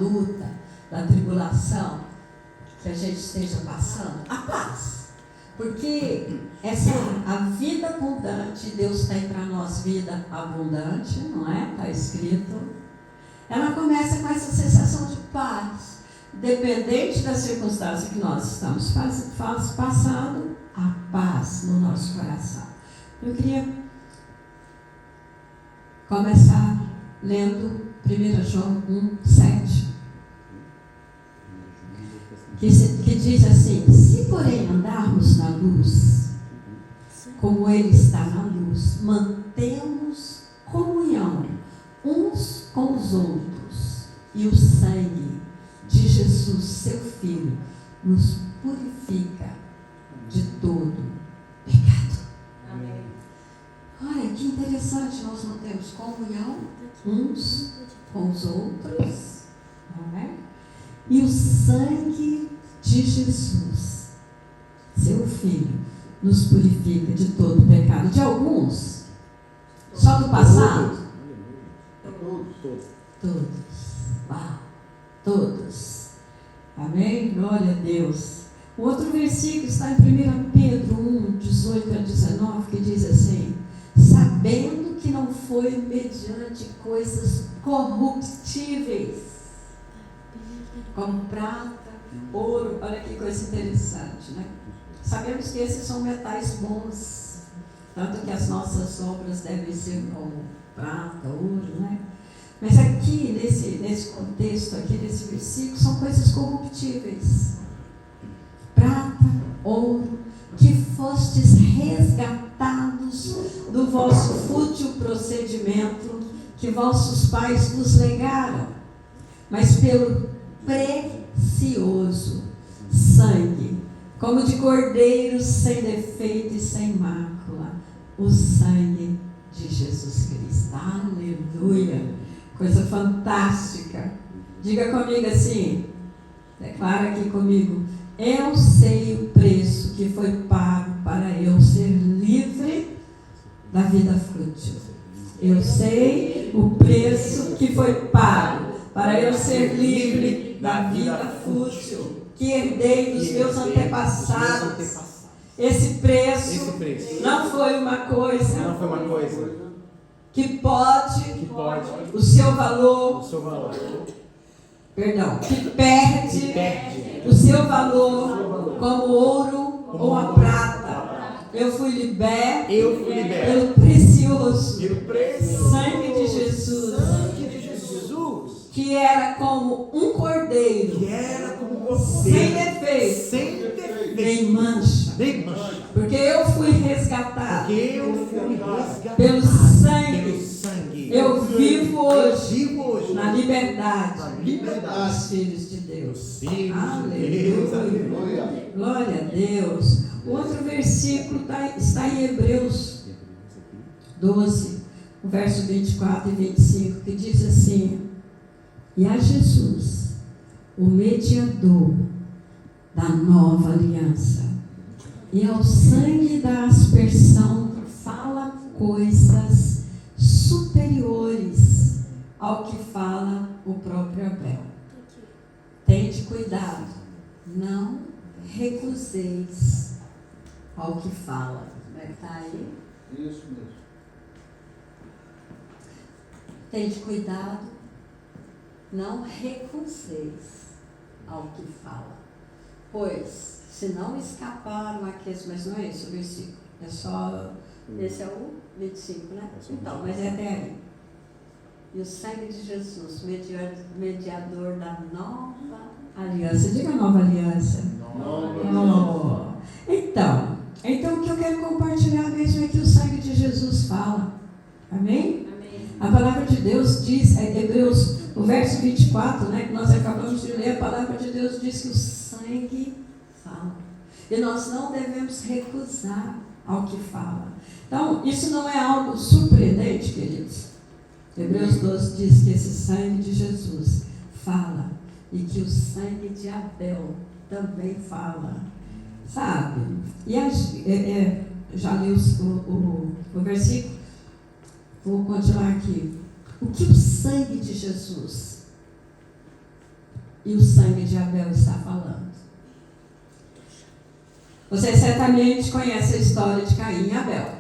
luta, da tribulação que a gente esteja passando, a paz. Porque a vida abundante, Deus tem para nós vida abundante, não é? Está escrito. Ela começa com essa sensação de paz, dependente da circunstância que nós estamos passando, a paz no nosso coração. Eu queria começar lendo 1 João 1:7. Que diz assim: se porém andarmos na luz, como Ele está na luz, mantemos comunhão uns com os outros, e o sangue de Jesus, seu Filho, nos purifica de todo pecado. Amém. Olha que interessante, nós mantemos comunhão uns com os outros, não é? E o sangue de Jesus, seu Filho, nos purifica de todo pecado. De alguns? Só do passado? Todos. Uau! Todos. Amém? Glória a Deus. O outro versículo está em 1 Pedro 1:18-19, que diz assim: sabendo que não foi mediante coisas corruptíveis, como prata, ouro. Olha que coisa interessante, né? Sabemos que esses são metais bons, tanto que as nossas obras devem ser como prata, ouro, né? Mas aqui, nesse contexto, aqui nesse versículo, são coisas corruptíveis. Prata, ouro, que fostes resgatados do vosso fútil procedimento que vossos pais vos legaram, mas pelo precioso sangue, como de cordeiro sem defeito e sem mácula, o sangue de Jesus Cristo. Aleluia! Coisa fantástica. Diga comigo assim, declara aqui comigo: eu sei o preço que foi pago para eu ser livre da vida fútil. Eu sei o preço que foi pago para eu ser livre da vida fútil que herdei dos meus antepassados. Esse preço não foi uma coisa que pode o seu valor, que perde o seu valor como ouro ou a prata. Eu fui liberto pelo precioso sangue de Jesus, que era como um cordeiro, sem defeito, nem mancha, porque eu fui resgatado pelo sangue. Eu vivo hoje na liberdade dos filhos de Deus. Aleluia. Glória a Deus. O outro versículo está em Hebreus 12, o verso 24 e 25, que diz assim: e a Jesus, o mediador da nova aliança, e ao sangue da aspersão, fala coisas superiores ao que fala o próprio Abel. Tende cuidado, não recuseis ao que fala. Como é que está aí? Isso mesmo. Tende cuidado, não recuseis ao que fala. Pois, se não escaparam aqueles, mas não é esse o versículo, é só, esse é o 25, né? Então, mas é até aí. E o sangue de Jesus, mediador da nova aliança. Diga nova aliança. Oh. Então, o que eu quero compartilhar mesmo é que o sangue de Jesus fala. Amém? A palavra de Deus diz, Hebreus, o verso 24, né, que nós acabamos de ler, a palavra de Deus diz que o sangue fala. E nós não devemos recusar ao que fala. Então, isso não é algo surpreendente, queridos. Hebreus 12 diz que esse sangue de Jesus fala e que o sangue de Abel também fala. Sabe? E já li o versículo. Vou continuar aqui. O que o sangue de Jesus e o sangue de Abel está falando. Você certamente conhece a história de Caim e Abel.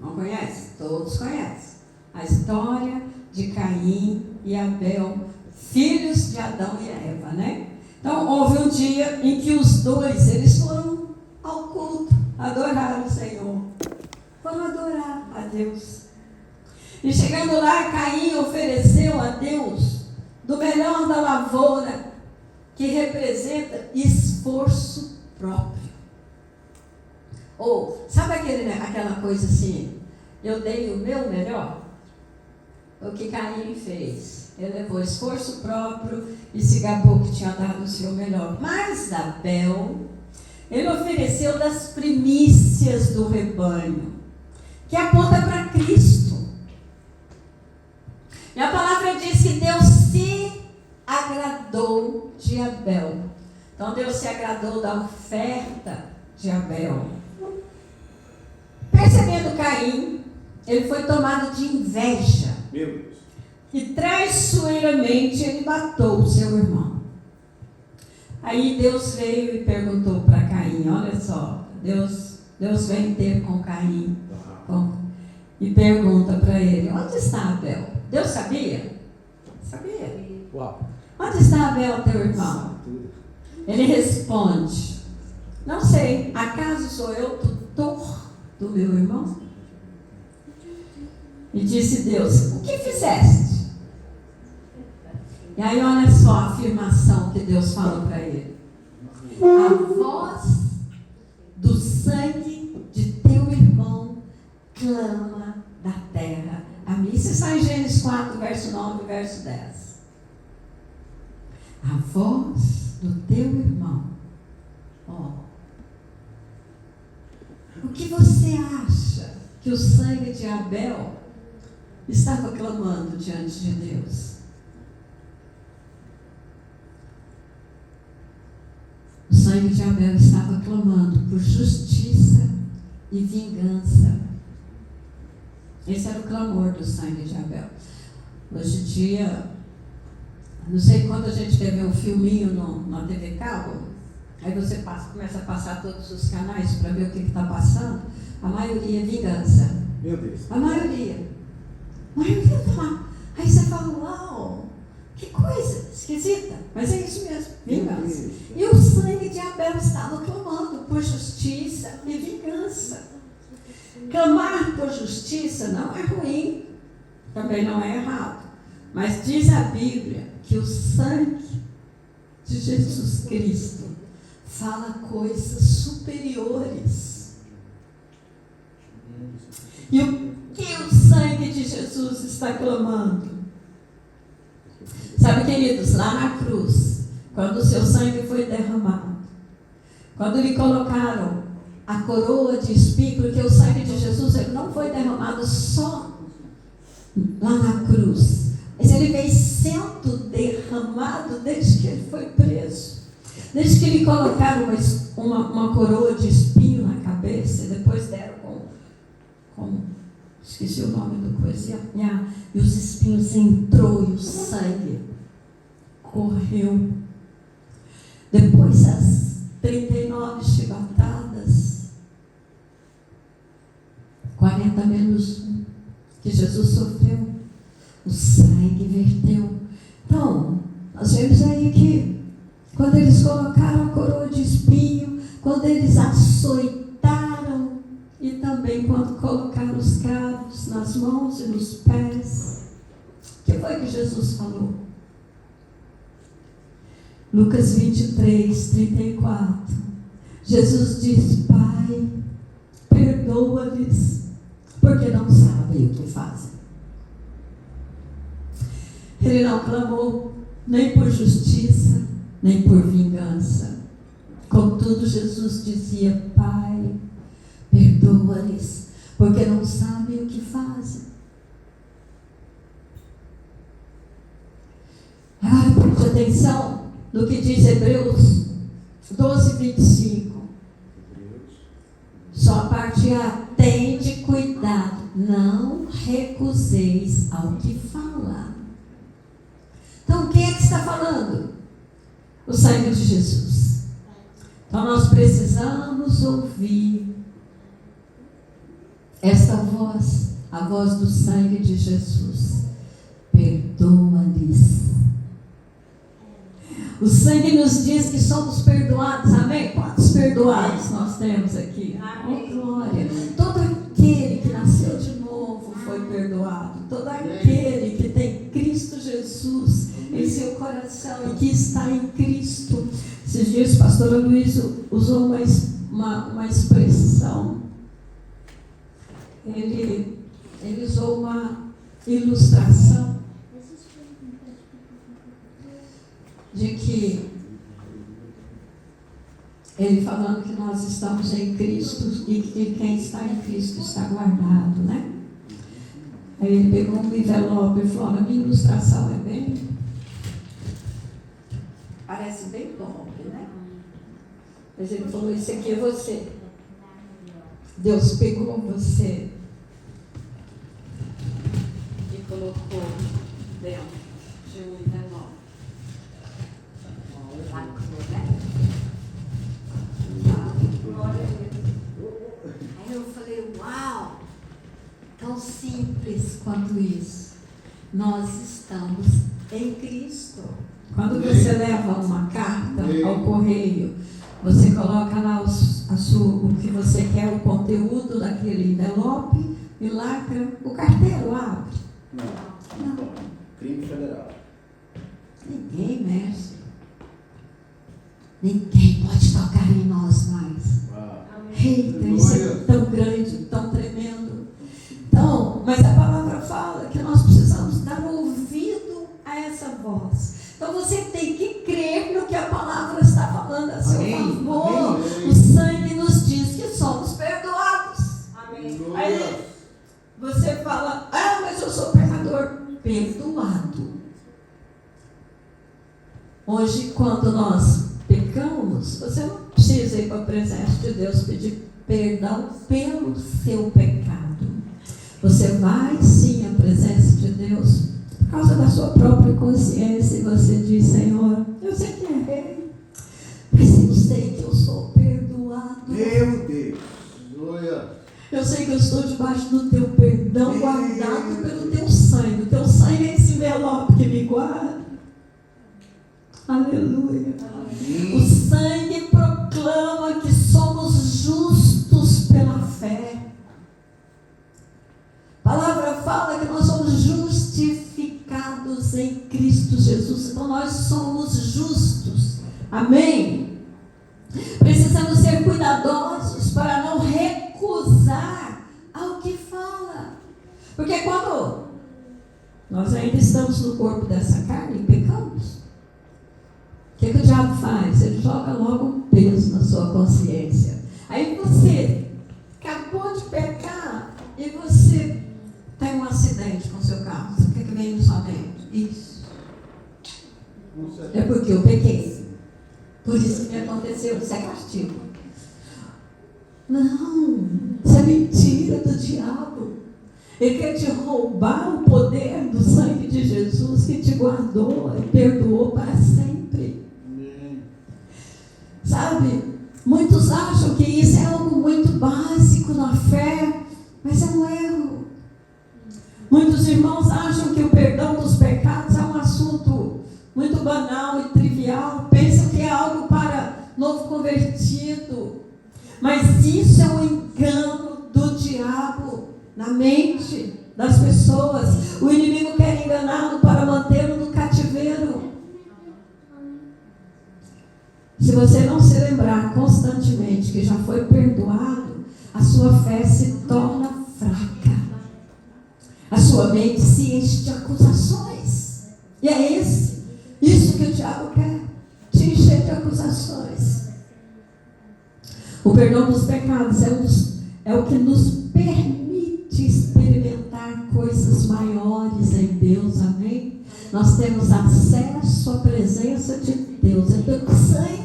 Não conhece? Todos conhecem. A história de Caim e Abel, filhos de Adão e Eva, né? Então, houve um dia em que os dois, eles foram ao culto, adorar o Senhor. Foram adorar a Deus. E chegando lá, Caim ofereceu a Deus do melhor da lavoura, que representa esforço próprio. Ou, sabe aquela coisa assim, eu dei o meu melhor? O que Caim fez? Ele levou esforço próprio e se gabou que tinha dado o seu melhor. Mas Abel, ele ofereceu das primícias do rebanho, que aponta para Cristo. E a palavra diz que Deus se agradou de Abel. Então Deus se agradou da oferta de Abel. Percebendo Caim, ele foi tomado de inveja. Meu Deus. E traiçoeiramente ele matou o seu irmão. Aí Deus veio e perguntou para Caim, olha só, Deus vem ter com Caim e pergunta para ele, onde está Abel? Deus sabia? Sabia. Uau. Onde está Abel, teu irmão? Ele responde, não sei, acaso sou eu tutor do meu irmão? E disse Deus, o que fizeste? E aí olha só a afirmação que Deus falou para ele. A voz do sangue de teu irmão clama da terra a mim. Isso está em Gênesis 4, verso 9 e verso 10. A voz do teu irmão. O que você acha que o sangue de Abel estava clamando diante de Deus? O sangue de Abel estava clamando por justiça e vingança. Esse era o clamor do sangue de Abel. Hoje em dia, não sei quando a gente quer ver um filminho na TV Cabo, aí você começa a passar todos os canais para ver o que está passando, a maioria é vingança. Meu Deus. A maioria está lá. Aí você fala, uau, que coisa esquisita. Mas é isso mesmo, vingança. E o sangue de Abel estava clamando por justiça e vingança. Clamar por justiça não é ruim, também não é errado. Mas diz a Bíblia que o sangue de Jesus Cristo fala coisas superiores. E o que o sangue de Jesus está clamando? Sabe, queridos, lá na cruz, quando o seu sangue foi derramado, quando lhe colocaram a coroa de espinho, porque o sangue de Jesus ele não foi derramado só lá na cruz, mas ele veio sendo derramado desde que ele foi preso. Desde que lhe colocaram uma coroa de espinho na cabeça, e depois deram esqueci o nome do coisa, e os espinhos entrou e o sangue correu. Depois as 39 chibatadas, 40 menos 1, que Jesus sofreu, o sangue verteu. Então, nós vemos aí que quando eles colocaram a coroa de espinho, quando eles açoitaram e também quando colocaram os cravos nas mãos e nos pés, o que foi que Jesus falou? Lucas 23, 34. Jesus disse, Pai, perdoa-lhes, porque não sabem o que fazem. Ele não clamou nem por justiça, nem por vingança. Contudo, Jesus dizia, Pai, perdoa-lhes, porque não sabem o que fazem. Agora preste atenção no que diz Hebreus 12, 25. Só a parte A. Tende cuidado, não recuseis ao que fala. Então, quem é que está falando? o sangue de Jesus. Então nós precisamos ouvir esta voz, a voz do sangue de Jesus. Perdoa-lhes. O sangue nos diz que somos perdoados, amém? Quantos perdoados nós temos aqui? Oh, glória! Todo aquele que nasceu de novo foi perdoado. Todo aquele que tem Cristo Jesus em seu coração e que está em Cristo. Esses dias o pastor Luiz usou uma expressão. Ele usou uma ilustração de que ele falando que nós estamos em Cristo e que quem está em Cristo está guardado, né? Aí ele pegou um envelope e falou: a minha ilustração é bem, parece bem top, né? Mas ele falou: isso aqui é você. Deus pegou você e colocou dentro de um envelope. Aí eu falei: uau, tão simples quanto isso. Nós estamos em Cristo. Quando você leva uma carta ao correio, você coloca lá o que você quer, o conteúdo daquele envelope e lacra, o carteiro abre. Não. Crime federal. Ninguém mexe. Ninguém pode tocar em nós mais. Eita, isso é tão grande, tão tremendo. Então, mas a palavra fala que nós precisamos dar ouvido a essa voz. Então você tem que crer no que a palavra está falando a seu favor. O sangue nos diz que somos perdoados. Amém. Aí você fala: mas eu sou pecador. Perdoado. Hoje, quando nós pecamos, você não precisa ir para a presença de Deus pedir perdão pelo seu pecado. Você vai sim à presença de Deus por causa da sua própria consciência e você diz: Senhor, eu sei que errei, mas eu sei que eu sou perdoado. Meu Deus, eu sei que eu estou debaixo do teu perdão, guardado pelo teu sangue. O teu sangue é esse envelope que me guarda. Aleluia. Amém. O sangue proclama que somos justos pela fé. A palavra fala que nós somos justificados em Cristo Jesus. Então nós somos justos. Amém? Precisamos ser cuidadosos para não recusar ao que fala. Porque quando nós ainda estamos no corpo dessa carne e pecamos, o que o diabo faz? Ele joga logo um peso na sua consciência. Aí você acabou de pecar e você tem um acidente com o seu carro. O que vem na sua mente? Isso. É porque eu pequei. Por isso que me aconteceu. Isso é castigo. Não. Isso é mentira do diabo. Ele quer te roubar o poder do sangue de Jesus que te guardou e perdoou para sempre. Sabe, muitos acham que isso é algo muito básico na fé, mas é um erro. Muitos irmãos acham que o perdão dos pecados é um assunto muito banal e trivial, pensam que é algo para novo convertido, mas isso é um engano do diabo na mente das pessoas. O inimigo quer enganá-lo para mantê-lo no cativeiro. Se você não se lembrar constantemente que já foi perdoado, a sua fé se torna fraca. A sua mente se enche de acusações. E é isso que o diabo quer, te encher de acusações. O perdão dos pecados é o que nos permite experimentar coisas maiores em Deus, amém? Nós temos acesso à presença de Deus, é pelo sangue.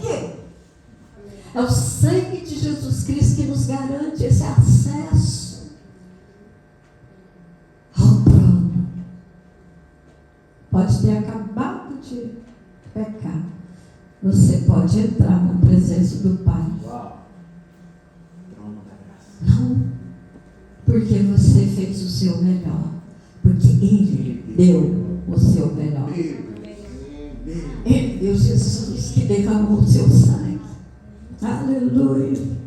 É o sangue de Jesus Cristo que nos garante esse acesso ao trono. Pode ter acabado de pecar, você pode entrar na presença do Pai. Uau. Trono da graça. Não porque você fez o seu melhor, porque Ele deu o seu melhor. Ele deu Jesus que derramou o seu sangue. Aleluia.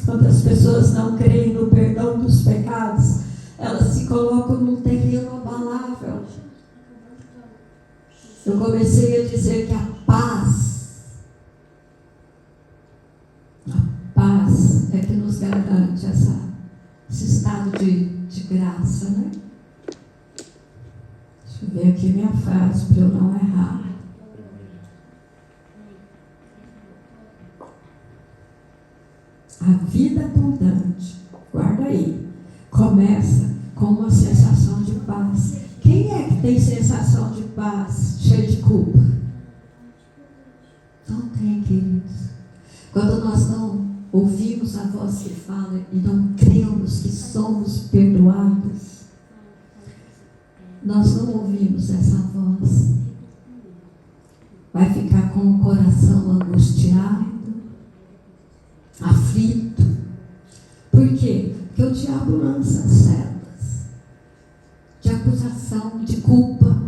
Quando as pessoas não creem no perdão dos pecados, elas se colocam num terreno abalável. Eu comecei a dizer que a paz é que nos garante esse estado de graça, né? Deixa eu ver aqui minha frase para eu não errar. A vida abundante, guarda aí, começa com uma sensação de paz. Quem é que tem sensação de paz, cheio de culpa? Não tem, queridos. Quando nós não ouvimos a voz que fala e não cremos que somos perdoados, nós não ouvimos essa voz. Vai ficar com o coração angustiado, aflito. Por quê? Porque o diabo lança setas de acusação, de culpa,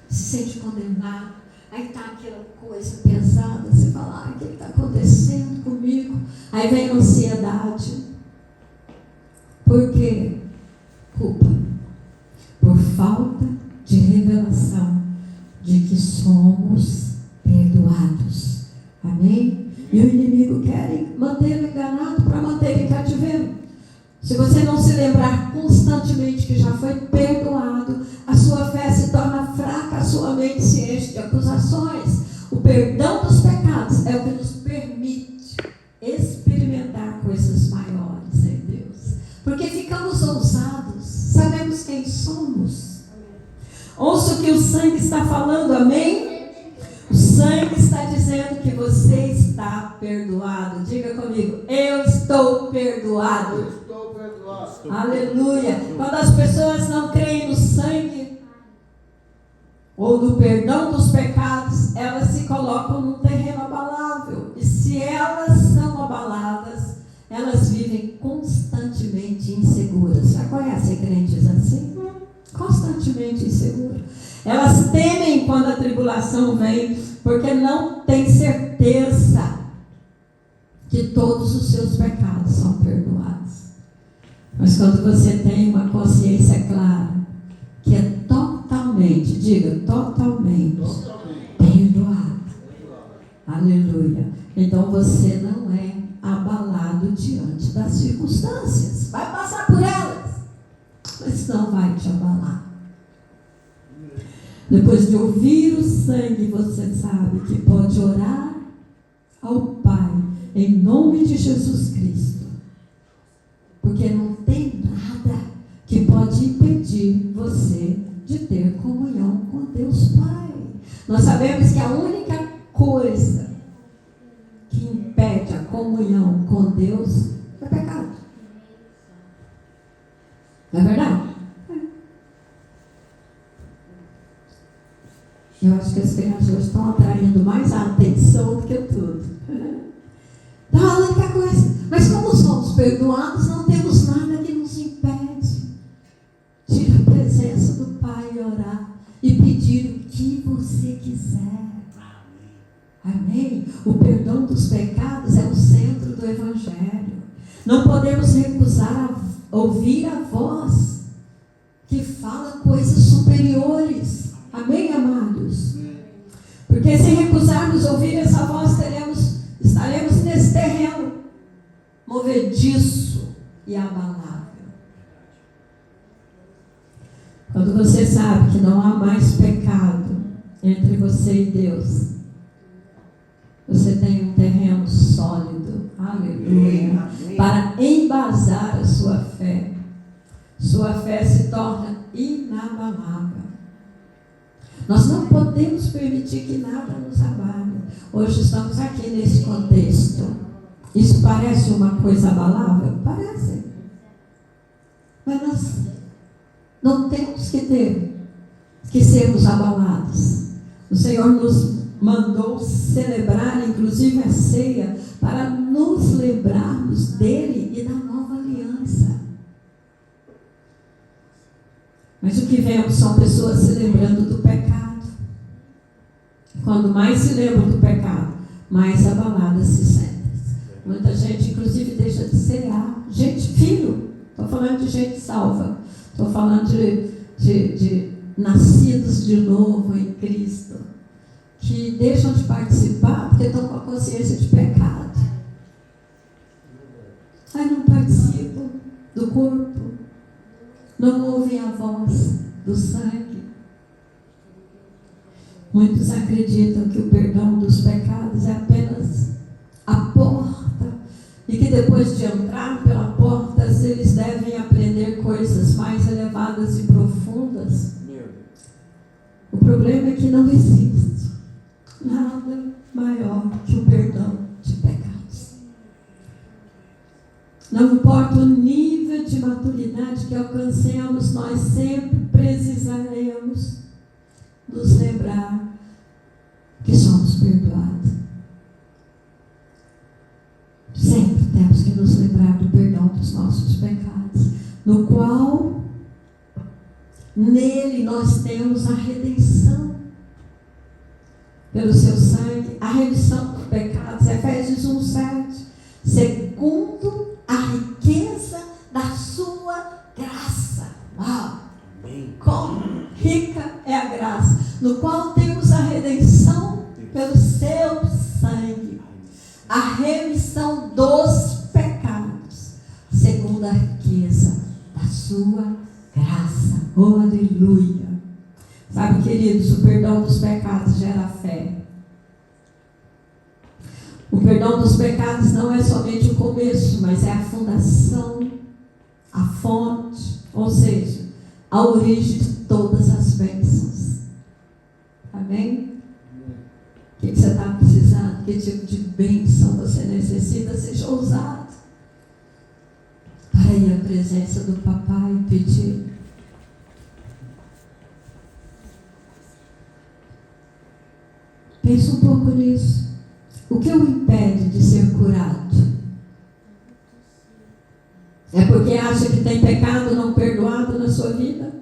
se sente condenado. Aí está aquela coisa pesada, você fala, o que está acontecendo comigo? Aí vem a ansiedade. Por quê? Culpa. Por falta de revelação de que somos perdoados. Amém? E o inimigo quer mantê-lo enganado para manter em cativeiro. Se você não se lembrar constantemente que já foi perdoado, a sua fé se torna fraca, a sua mente se enche de acusações. O perdão dos pecados é o que nos permite experimentar coisas maiores em Deus. Porque ficamos ousados, sabemos quem somos. Ouça o que o sangue está falando, amém? O sangue está dizendo que você está perdoado. Diga comigo, eu estou perdoado. Eu estou perdoado. Aleluia. Quando as pessoas não creem no sangue ou no perdão dos pecados, elas se colocam num terreno abalável. E se elas são abaladas, elas vivem constantemente inseguras. Já conhecem crentes assim? Constantemente inseguras. Elas temem quando a tribulação vem, porque não têm certeza que todos os seus pecados são perdoados. Mas quando você tem uma consciência clara, que é totalmente, diga, totalmente perdoado. Aleluia. Então você não é abalado diante das circunstâncias. Vai passar por elas, mas não vai te abalar. Depois de ouvir o sangue, você sabe que pode orar ao Pai em nome de Jesus Cristo. Porque não tem nada que pode impedir você de ter comunhão com Deus Pai. Nós sabemos que a única coisa que impede a comunhão com Deus é pecado. Não é verdade? Eu acho que as crianças hoje estão atraindo mais a atenção do que tudo. Então, a única coisa. Mas como somos perdoados, não temos nada que nos impede de ir à presença do Pai e orar e pedir o que você quiser. Amém? O perdão dos pecados é o centro do Evangelho. Não podemos recusar ouvir a voz que fala coisas superiores. Amém, amados? Porque se recusarmos ouvir essa voz, estaremos nesse terreno movediço e abalável. Quando você sabe que não há mais pecado entre você e Deus, você tem um terreno sólido, aleluia, para embasar a sua fé. Sua fé se torna inabalável. Nós não podemos permitir que nada nos abale. Hoje estamos aqui nesse contexto. Isso parece uma coisa abalável? Parece. Mas nós não temos que sermos abalados. O Senhor nos mandou celebrar, inclusive, a ceia, para nos lembrarmos dele e da nova aliança. Mas o que vemos são pessoas se lembrando do pecado. Quando mais se lembram do pecado, mais abaladas se sentem. Muita gente, inclusive, deixa de cear. Gente, filho, estou falando de gente salva. Estou falando de nascidos de novo em Cristo, que deixam de participar porque estão com a consciência de pecado. Aí não participam do corpo, não ouvem a voz do sangue. Muitos acreditam que o perdão dos pecados é apenas a porta, e que depois de entrar pela porta, eles devem aprender coisas mais elevadas e profundas. O problema é que não existe nada maior que o perdão de pecados. Não importa o nível de maturidade que alcancemos, nós sempre precisaremos nos lembrar que somos perdoados. Sempre temos que nos lembrar do perdão dos nossos pecados, no qual nele nós temos a redenção pelo seu sangue, a remissão dos pecados. Efésios 1:7, segundo a riqueza da sua graça. Uau! Amém. Como rica é a graça, no qual temos a redenção pelo seu sangue, a remissão dos pecados, segundo a riqueza da sua graça. Oh, aleluia! Sabe, queridos, o perdão dos pecados gera fé. O perdão dos pecados não é somente o começo, mas é a fundação, a fonte, ou seja, a origem de todas as bênçãos. Amém? O que você está precisando? Que tipo de bênção você necessita? Seja ousado para ir à presença do papai e pedir. Pense um pouco nisso. O que o impede de ser curado? É porque acha que tem pecado não perdoado na sua vida?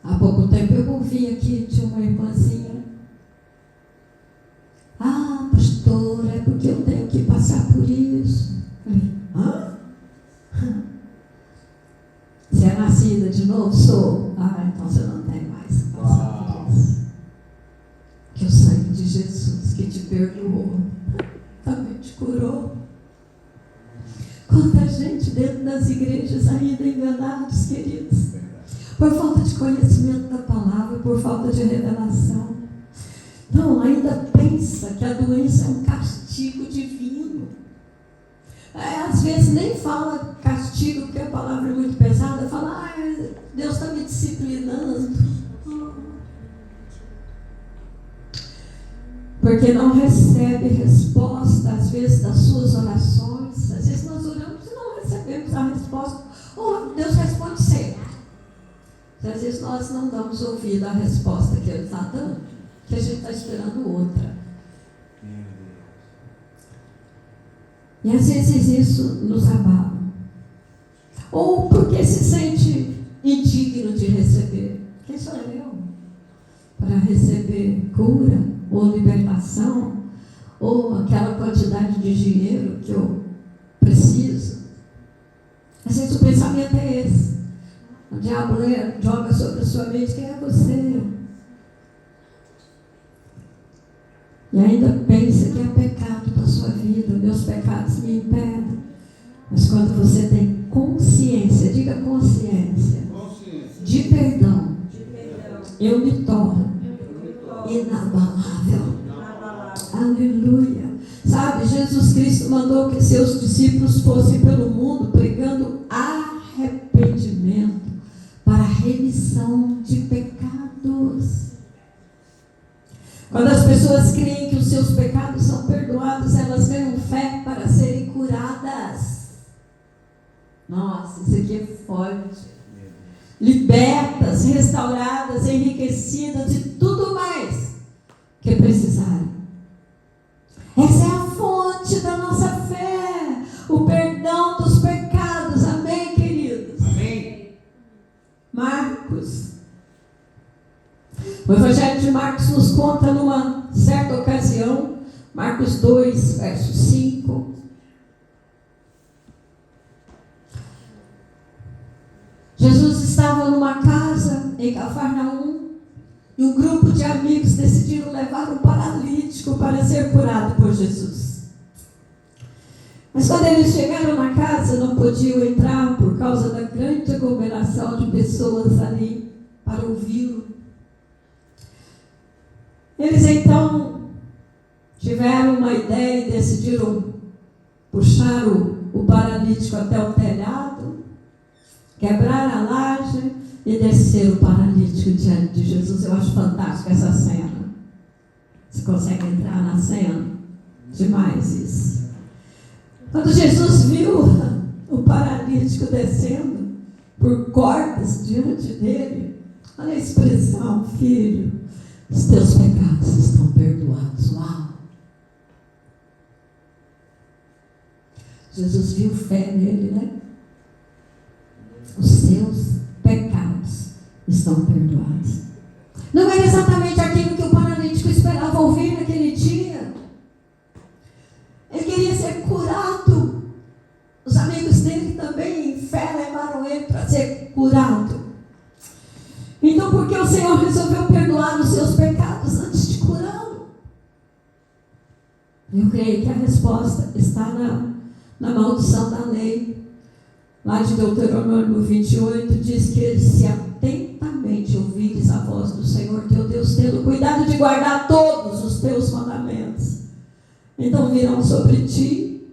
Há pouco tempo eu ouvi aqui de uma irmãzinha: ah, pastor, é porque eu tenho que passar por isso. Eu falei: hã? Você é nascida de novo? Sou. Ah, então você não tem mais que passar por isso. Que o sangue de Jesus, que te perdoou, também te curou. Quanta gente dentro das igrejas ainda enganados, queridos, por falta de conhecimento da palavra, por falta de revelação. Não, ainda pensa que a doença é um castigo divino. Às vezes nem fala castigo, porque a palavra é muito pesada, fala: ah, Deus está me disciplinando. Porque não recebe resposta, às vezes, das suas orações. Às vezes nós oramos e não recebemos a resposta. Ou Deus responde sempre. Às vezes nós não damos ouvido à resposta que Ele está dando, que a gente está esperando outra. E às vezes isso nos abala. Ou porque se sente indigno de receber. Quem sou eu para receber cura, ou libertação, ou aquela quantidade de dinheiro que eu preciso? Às vezes o pensamento é esse. O diabo joga sobre a sua mente: quem é você? E ainda pensa que é pecado da sua vida. Meus pecados me impedem. Mas quando você tem consciência, diga consciência, de perdão, eu me torno inabalável. Aleluia. Sabe, Jesus Cristo mandou que seus discípulos fossem pelo mundo pregando arrependimento para remissão de pecados. Quando as pessoas creem que os seus pecados são perdoados, elas ganham fé para serem curadas. Nossa, isso aqui é forte. Libertas, restauradas, enriquecidas de tudo O Evangelho de Marcos nos conta numa certa ocasião, Marcos 2, verso 5. Jesus estava numa casa em Cafarnaum e um grupo de amigos decidiram levar um paralítico para ser curado por Jesus. Mas quando eles chegaram na casa, não podiam entrar por causa da grande aglomeração de pessoas ali para ouvi-lo. Eles então tiveram uma ideia e decidiram puxar o paralítico até o telhado, quebrar a laje e descer o paralítico diante de Jesus. Eu acho fantástica essa cena. Você consegue entrar na cena? Demais isso. Quando Jesus viu o paralítico descendo por cordas diante dele, olha a expressão: filho, os teus pecados estão perdoados. Uau! Jesus viu fé nele, né? Os seus pecados estão perdoados. Não era exatamente aquilo que o paralítico esperava ouvir naquele dia. Ele queria ser curado. Os amigos dele também, em fé, levaram ele para ser curado. Então, por que o Senhor resolveu perdoar os seus pecados antes de curá-lo? Eu creio que a resposta está na maldição da lei. Lá de Deuteronômio 28, diz que se atentamente ouvires a voz do Senhor teu Deus, tendo cuidado de guardar todos os teus mandamentos, então virão sobre ti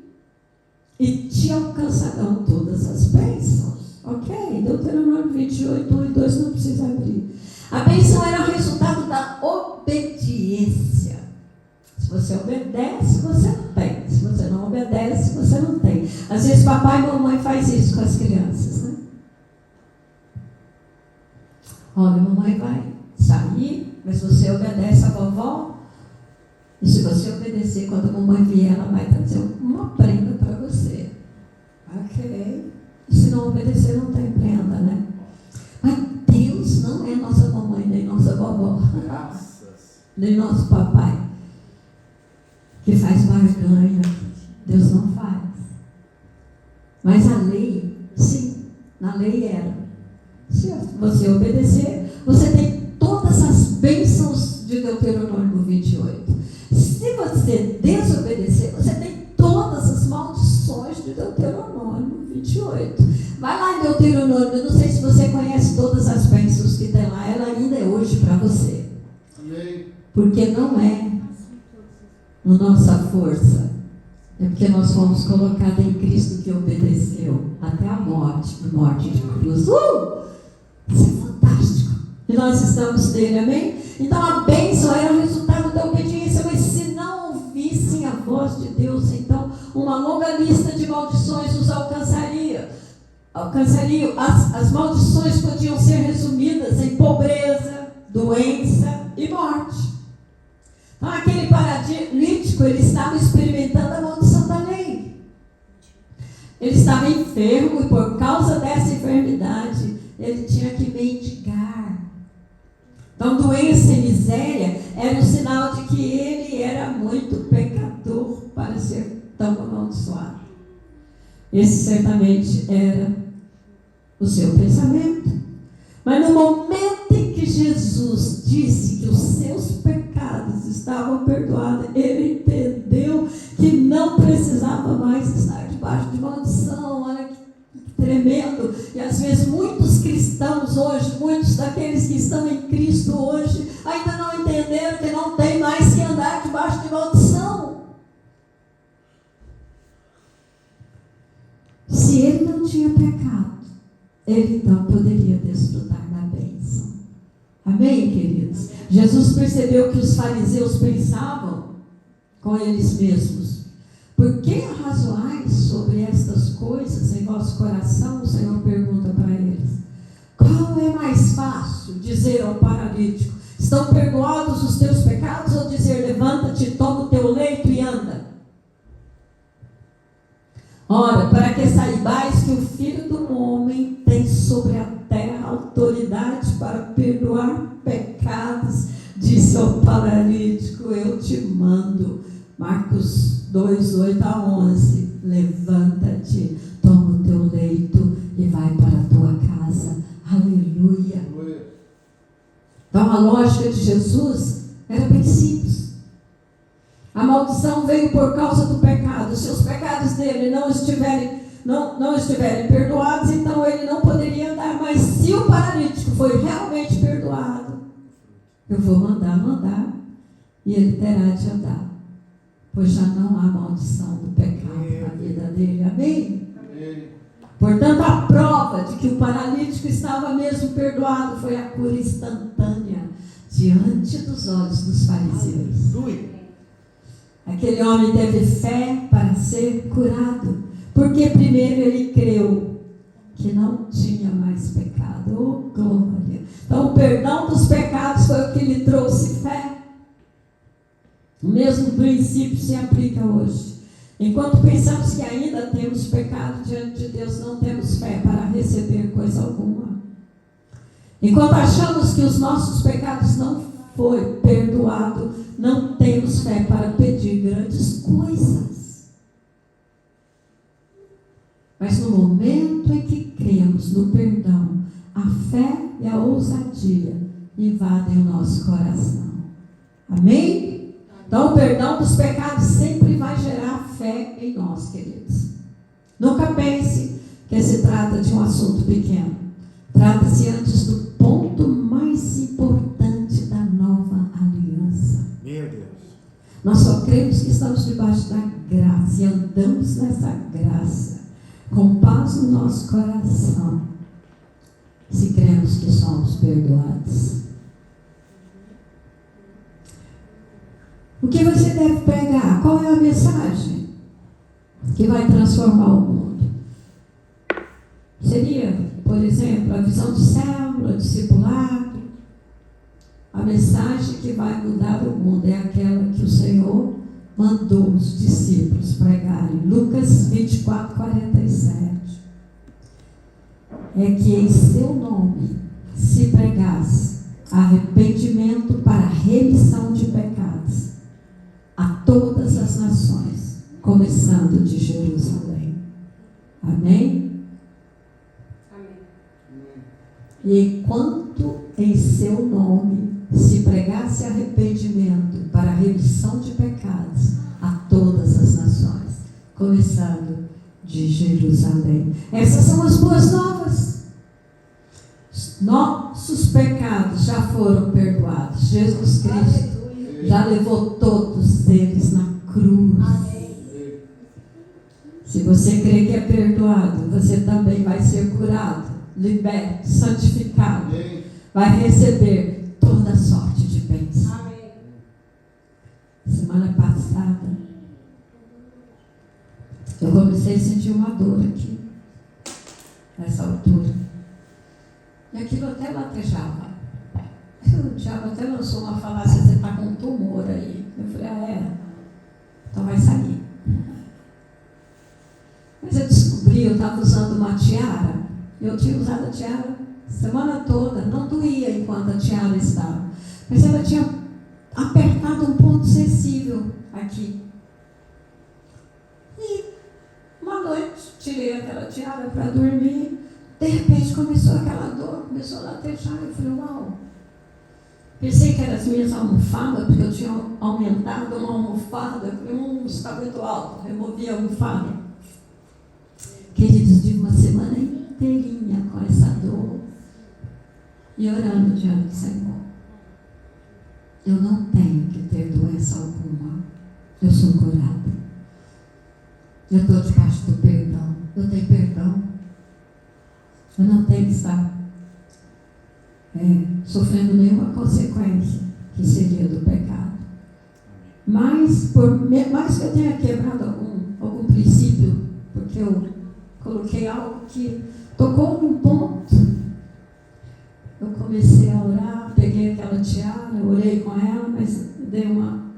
e te alcançarão todas as bênçãos. Ok? Deuteronômio 28, 1 e 2, não precisa abrir. A bênção era o resultado da obediência. Se você obedece, você não tem. Se você não obedece, você não tem. Às vezes papai e mamãe faz isso com as crianças, né? Olha, mamãe vai sair, mas você obedece a vovó. E se você obedecer, quando a mamãe vier, ela vai trazer uma prenda para você. Ok? E se não obedecer, não tem prenda, né? Mas Deus não é nossa mamãe, nem nossa vovó. Graças. Nem nosso papai, que faz barganha. Deus não faz. Mas a lei, sim, na lei era: se você obedecer, você tem todas as bênçãos de Deuteronômio 28. Se você desobedecer, você tem todas as maldições de Deuteronômio 28. Vai lá em Deuteronômio, eu não sei se você conhece todas as bênçãos que tem lá, ela ainda é hoje para você. Amém. Porque não é na nossa força, é porque nós fomos colocados em Cristo, que obedeceu até a morte de cruz. Isso é fantástico. E nós estamos nele, amém? Então a bênção era o resultado da obediência, mas se não ouvissem a voz de Deus, então uma longa lista de maldições os alcançaria. As maldições podiam ser resumidas em pobreza, doença e morte. Então aquele paralítico, ele estava experimentando a maldição da lei. Ele estava enfermo e por causa dessa enfermidade, ele tinha que mendigar. Então doença e miséria era um sinal de que ele era muito pecador para ser tão amaldiçoado. Esse certamente era o seu pensamento. Mas no momento em que Jesus disse que os seus pecados estavam perdoados, ele entendeu que não precisava mais estar debaixo de maldição. Olha que tremendo. E às vezes muitos cristãos hoje, muitos daqueles que estão em Cristo hoje, ainda não entenderam que não tem mais que andar debaixo de maldição. Se ele não tinha pecado, ele então poderia desfrutar da bênção. Amém, queridos? Jesus percebeu que os fariseus pensavam com eles mesmos: por que razoais sobre estas coisas em vosso coração? O Senhor pergunta para eles: qual é mais fácil dizer ao paralítico: estão perdoados os teus pecados, ou dizer: levanta-te, toma o teu leito e anda? Ora, para que saibais que o Filho do Homem tem sobre a terra autoridade para perdoar pecados, disse ao paralítico: eu te mando. Marcos 2, 8 a 11. Levanta-te, toma o teu leito e vai para a tua casa. Aleluia. Então a lógica de Jesus era bem simples. A maldição veio por causa do pecado. Se os pecados dele não estiverem perdoados, então ele não poderia andar. Mas se o paralítico foi realmente perdoado, eu vou mandar e ele terá de andar, pois já não há maldição do pecado na vida dele. Amém? Portanto, a prova de que o paralítico estava mesmo perdoado foi a cura instantânea diante dos olhos dos fariseus. Aquele homem teve fé para ser curado, porque primeiro ele creu que não tinha mais pecado. Oh, glória! Então, o perdão dos pecados foi o que lhe trouxe fé. O mesmo princípio se aplica hoje. Enquanto pensamos que ainda temos pecado diante de Deus, não temos fé para receber coisa alguma. Enquanto achamos que os nossos pecados não foi perdoado, não temos fé para pedir grandes coisas. Mas no momento em que cremos no perdão, a fé e a ousadia invadem o nosso coração. Amém? Então, o perdão dos pecados sempre vai gerar fé em nós, queridos. Nunca pense que se trata de um assunto pequeno. Trata-se antes do ponto mais importante da nova aliança. Meu Deus. Nós só cremos que estamos debaixo da graça e andamos nessa graça, com paz no nosso coração, se cremos que somos perdoados. O que você deve pegar? Qual é a mensagem que vai transformar o mundo? Seria, por exemplo, a visão de célula, discipulado. A mensagem que vai mudar o mundo é aquela que o Senhor mandou os discípulos pregarem. Lucas 24, 47. É que em seu nome se pregasse arrependimento para remissão de pecados a todas as nações, começando de Jerusalém. Amém? Amém. E enquanto em seu nome se pregasse arrependimento para remissão de pecados a todas as nações, começando de Jerusalém. Essas são as boas novas. Nossos pecados já foram perdoados. Jesus Cristo já levou todos eles na cruz. Amém. Se você crê que é perdoado, você também vai ser curado, liberto, santificado. Amém. Vai receber toda sorte de bênção. Amém. Semana passada, eu comecei a sentir uma dor aqui, nessa altura. E aquilo até latejava. O diabo até lançou uma falácia: você está com um tumor aí. Eu falei: então vai sair. Mas eu descobri, eu estava usando uma tiara. Eu tinha usado a tiara a semana toda, não doía enquanto a tiara estava. Mas ela tinha apertado um ponto sensível aqui. E uma noite tirei aquela tiara para dormir. De repente começou aquela dor, começou a latejar. Eu falei: uau. Pensei que eram as minhas almofadas, porque eu tinha aumentado uma almofada. Eu falei: está muito alto. Removi a almofada. Queridos, de uma semana inteirinha com essa dor e orando diante do Senhor. Eu não tenho que ter doença alguma. Eu sou curada. Eu estou debaixo do perdão. Eu tenho perdão. Eu não tenho que estar sofrendo nenhuma consequência que seria do pecado. Mas, por mais que eu tenha quebrado algum princípio, porque eu coloquei algo que tocou num ponto, eu comecei a orar, peguei aquela tiara, orei com ela, mas dei uma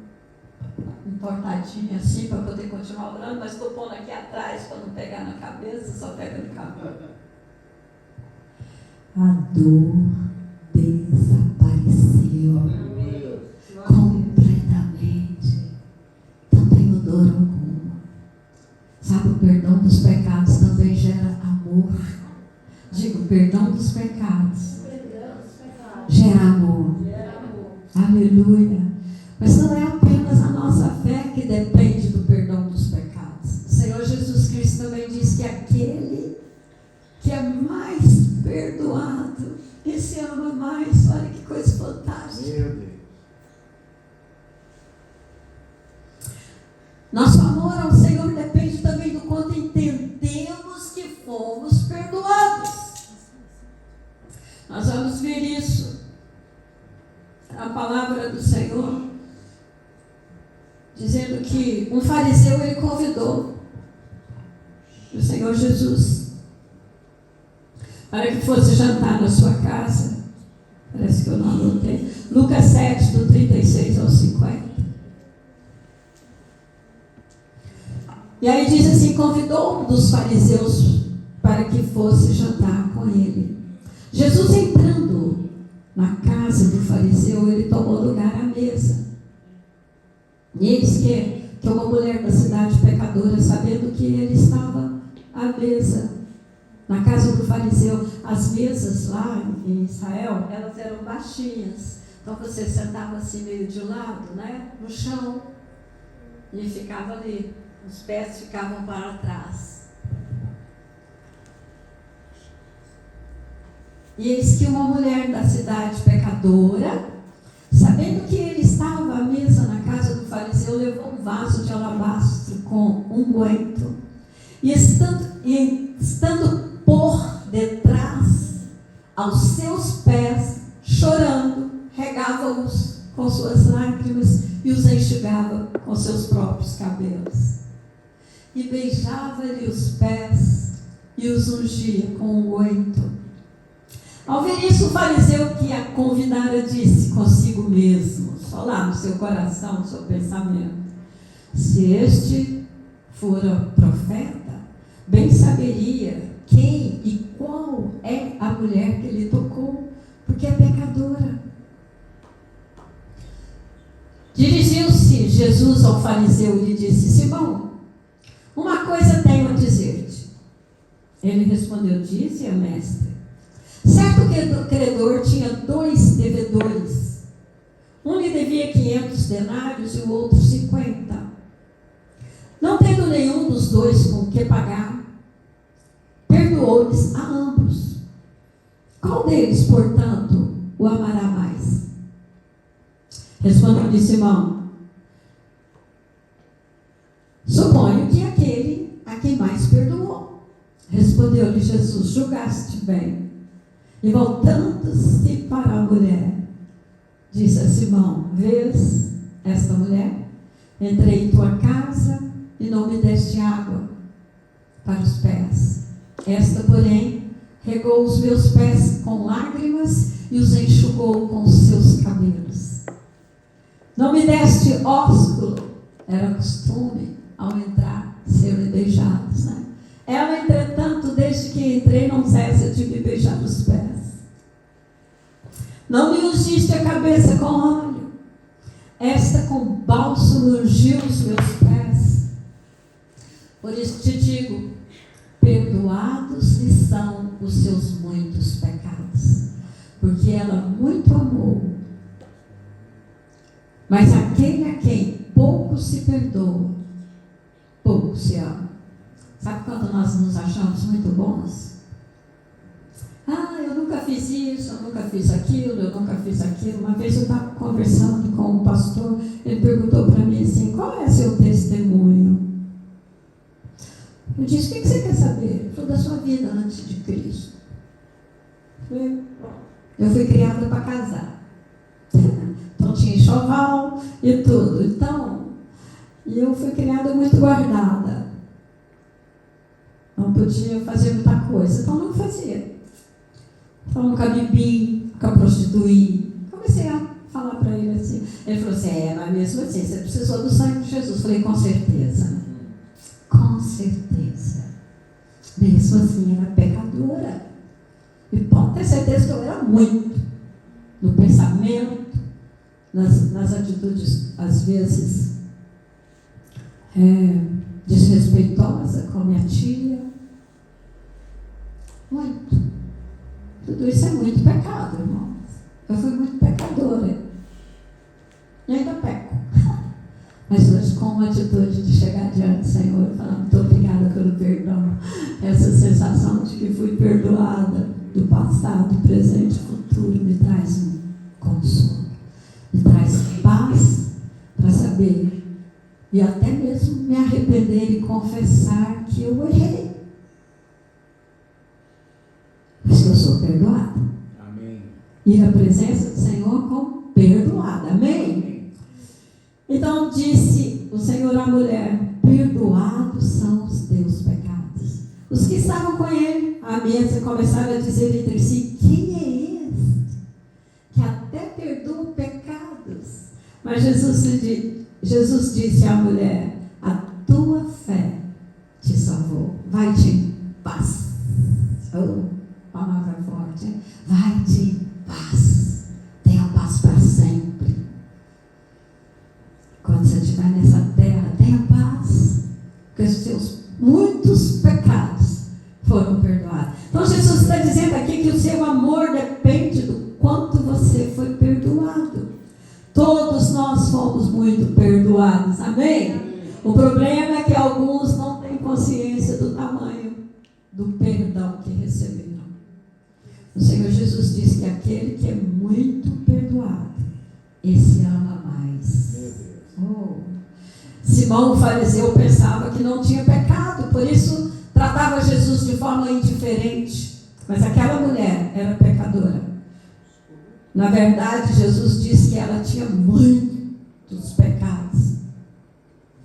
entortadinha assim para poder continuar orando, mas estou pondo aqui atrás para não pegar na cabeça, só pega no cabelo. A dor desapareceu. Amém. perdão dos pecados gera amor. Aleluia. Mas não é apenas a nossa fé que depende do perdão dos pecados. O Senhor Jesus Cristo também diz que aquele que é mais perdoado, esse ama mais. Olha que coisa fantástica. Meu Deus. Nosso amor ao Senhor depende também do quanto entendemos que fomos perdoados. Nós vamos ver isso na palavra do Senhor, dizendo que um fariseu, ele convidou o Senhor Jesus para que fosse jantar na sua casa. Parece que eu não anotei. Lucas 7, do 36 ao 50. E aí diz assim: convidou um dos fariseus para que fosse jantar com ele. Jesus, entrando na casa do fariseu, ele tomou lugar à mesa. E eis que uma mulher da cidade pecadora, sabendo que ele estava à mesa na casa do fariseu, as mesas lá em Israel, elas eram baixinhas. Então você sentava assim meio de lado, né, no chão, e ficava ali. Os pés ficavam para trás. E eis que uma mulher da cidade pecadora, sabendo que ele estava à mesa na casa do fariseu, levou um vaso de alabastro com unguento. E estando por detrás, aos seus pés, chorando, regava-os com suas lágrimas e os enxugava com seus próprios cabelos. E beijava-lhe os pés e os ungia com unguento. Ao ver isso, o fariseu que a convidara disse consigo mesmo, só lá no seu coração, no seu pensamento: se este fora profeta, bem saberia quem e qual é a mulher que lhe tocou, porque é pecadora. Dirigiu-se Jesus ao fariseu e lhe disse: Simão, uma coisa tenho a dizer-te. Ele respondeu: dize, mestre. Certo credor tinha 2 devedores. Um lhe devia 500 denários e o outro 50. Não tendo nenhum dos 2 com que pagar, perdoou-lhes a ambos. Qual deles, portanto, o amará mais? Respondeu-lhe Simão: suponho que aquele a quem mais perdoou. Respondeu-lhe Jesus: julgaste bem. E voltando-se para a mulher, disse a Simão: vês esta mulher? Entrei em tua casa e não me deste água para os pés. Esta, porém, regou os meus pés com lágrimas e os enxugou com os seus cabelos. Não me deste ósculo, era costume ao entrar serem beijados, né? Ela, entretanto, desde que entrei, não cessa de me beijar os pés. Não me ungiste a cabeça com óleo, esta com bálsamo ungiu os meus pés. Por isso te digo: perdoados lhe são os seus muitos pecados, porque ela muito amou. Mas aquele a quem pouco se perdoa, pouco se ama. Sabe quando nós nos achamos muito bons? Eu nunca fiz isso, eu nunca fiz aquilo, eu nunca fiz aquilo. Uma vez eu estava conversando com um pastor, ele perguntou para mim assim: qual é seu testemunho? Eu disse: o que você quer saber? Ele falou: da sua vida antes de Cristo. Eu fui criada para casar. Então tinha enxoval e tudo. Então, eu fui criada muito guardada. Não podia fazer muita coisa, então não fazia. Então nunca bebi, nunca prostituí. Comecei a falar para ele assim. Ele falou assim: mas mesmo assim, você precisou do sangue de Jesus. Eu falei: com certeza. Com certeza. Mesmo assim, era pecadora. E pode ter certeza que eu era muito. No pensamento, nas atitudes, às vezes, desrespeitosa com minha tia. Muito. Tudo isso é muito pecado, irmãos. Eu fui muito pecadora. E ainda peco. Mas hoje, com uma atitude de chegar diante do Senhor e falar, muito obrigada pelo perdão. Essa sensação de que fui perdoada do passado, presente e futuro me traz um consolo. Me traz paz para saber e até mesmo me arrepender e confessar que eu errei. Mas que eu sou perdoada. Amém. Ir à presença do Senhor como perdoada. Amém? Então disse o Senhor à mulher, perdoados são os teus pecados. Os que estavam com ele à mesa começaram a dizer entre si, quem é esse que até perdoa pecados? Mas Jesus disse à mulher, a tua fé te salvou. Vai-te em paz. Oh, palavra forte, hein? Vai-te em paz. Tenha paz para sempre. Quando você estiver nessa terra, tenha paz, porque os seus muitos pecados foram perdoados. Então Jesus está dizendo aqui que o seu amor depende do quanto você foi perdoado. Todos nós fomos muito perdoados, amém? O problema é que alguns não têm consciência do tamanho do perdão que receberam. O Senhor Jesus disse que aquele que é muito perdoado, esse ama mais. Oh. Simão, o fariseu, pensava que não tinha pecado, por isso tratava Jesus de forma indiferente. Mas aquela mulher era pecadora. Na verdade, Jesus disse que ela tinha muitos pecados,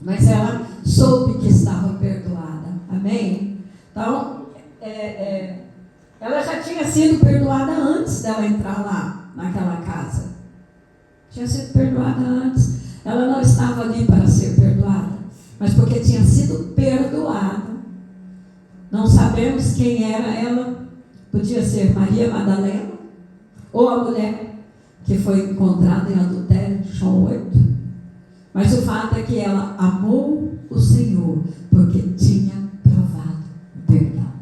mas ela soube que estava perdoada. Amém? Então, ela já tinha sido perdoada antes dela entrar lá, naquela casa. Tinha sido perdoada antes. Ela não estava ali para ser perdoada, mas porque tinha sido perdoada. Não sabemos quem era ela. Podia ser Maria Madalena, ou a mulher que foi encontrada em adultério, João 8. Mas o fato é que ela amou o Senhor, porque tinha provado o perdão.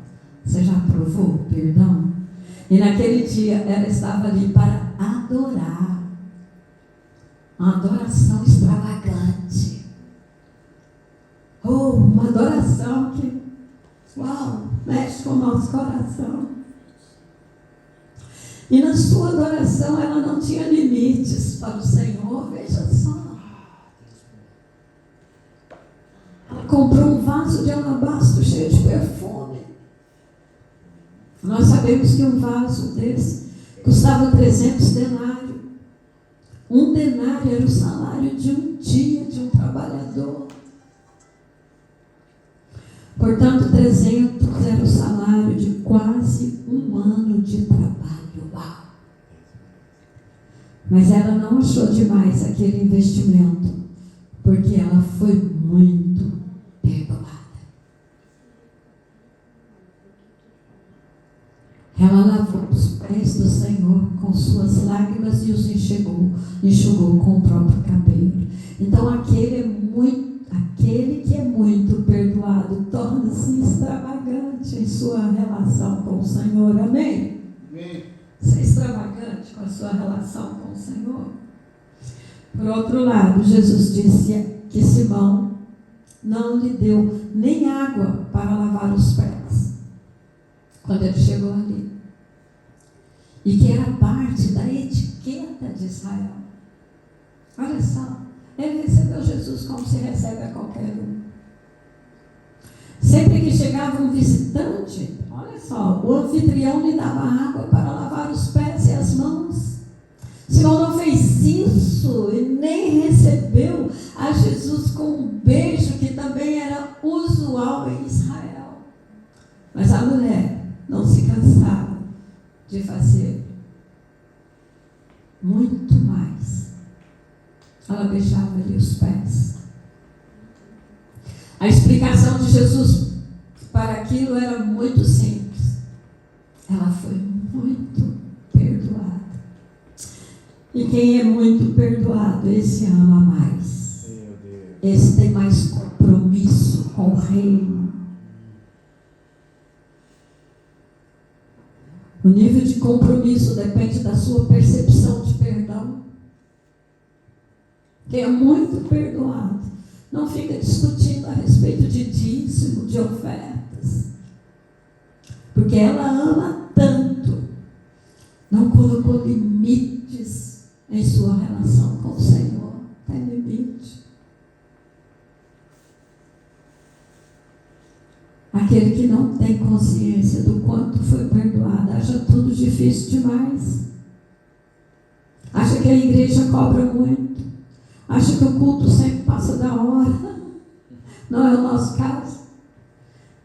Você já provou o perdão? E naquele dia ela estava ali para adorar. Uma adoração extravagante. Oh, uma adoração que, uau, mexe com o nosso coração. E na sua adoração ela não tinha limites para o Senhor. Veja só. Ela comprou um vaso de alabastro cheio de perfume. Nós sabemos que um vaso desse custava 300 denários. Um denário era o salário de um dia de um trabalhador. Portanto, 300 era o salário de quase um ano de trabalho. Uau! Mas ela não achou demais aquele investimento, porque ela foi muito perdoada. Ela lavou os pés do Senhor com suas lágrimas e os enxugou com o próprio cabelo. Então aquele que é muito perdoado torna-se extravagante em sua relação com o Senhor. Amém? Amém. Ser extravagante com a sua relação com o Senhor. Por outro lado, Jesus disse que Simão não lhe deu nem água para lavar os pés quando ele chegou ali, e que era parte da etiqueta de Israel. Olha só, ele recebeu Jesus como se recebe a qualquer um. Sempre que chegava um visitante, olha só, o anfitrião lhe dava água para lavar os pés e as mãos. Simão não fez isso e nem recebeu a Jesus com um beijo que também era usual em Israel. Mas a mulher não se cansava de fazer muito mais. Ela beijava-lhe os pés. A explicação de Jesus para aquilo era muito simples. Ela foi muito perdoada. E quem é muito perdoado, esse ama mais. Esse tem mais compromisso com o reino. O nível de compromisso depende da sua percepção de perdão. Quem é muito perdoado não fica discutindo a respeito de dízimo, de ofertas. Porque ela ama tanto, não colocou limites em sua relação com o Senhor. Tem limite. Aquele que não tem consciência do quanto foi perdoado, acha tudo difícil demais. Acha que a igreja cobra muito. Acha que o culto sempre passa da hora. Não é o nosso caso.